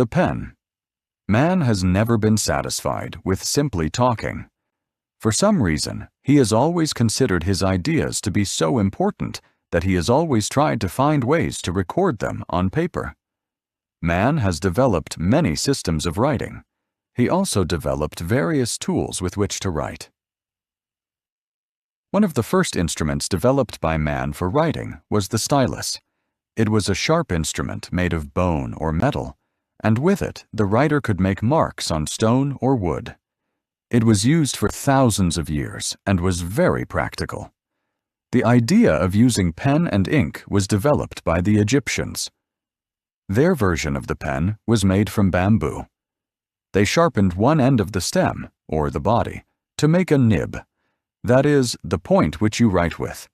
The pen. Man has never been satisfied with simply talking. For some reason, he has always considered his ideas to be so important that he has always tried to find ways to record them on paper. Man has developed many systems of writing. He also developed various tools with which to write. One of the first instruments developed by man for writing was the stylus. It was a sharp instrument made of bone or metal, and with it the writer could make marks on stone or wood. It was used for thousands of years and was very practical. The idea of using pen and ink was developed by the Egyptians. Their version of the pen was made from bamboo. They sharpened one end of the stem, or the body, to make a nib, that is, the point which you write with.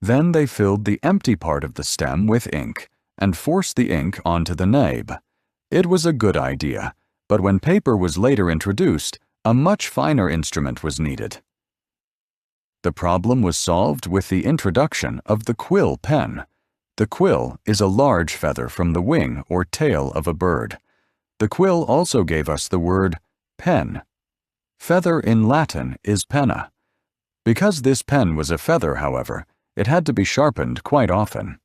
Then they filled the empty part of the stem with ink and forced the ink onto the nib. It was a good idea, but when paper was later introduced, a much finer instrument was needed. The problem was solved with the introduction of the quill pen. The quill is a large feather from the wing or tail of a bird. The quill also gave us the word pen. Feather in Latin is penna. Because this pen was a feather, however, it had to be sharpened quite often.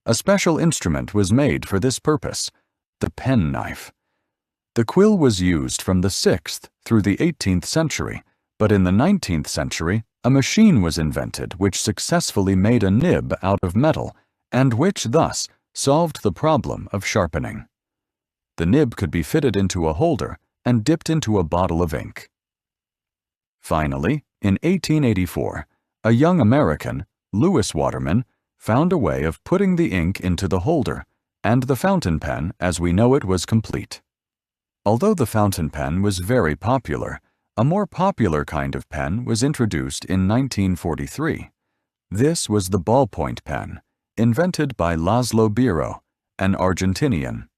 A special instrument was made for this purpose, the penknife. The quill was used from the 6th through the 18th century, but in the 19th century, a machine was invented which successfully made a nib out of metal and which thus solved the problem of sharpening. The nib could be fitted into a holder and dipped into a bottle of ink. Finally, in 1884, a young American, Lewis Waterman, found a way of putting the ink into the holder, and the fountain pen as we know it was complete. Although the fountain pen was very popular, a more popular kind of pen was introduced in 1943. This was the ballpoint pen, invented by Laszlo Biro, an Argentinian.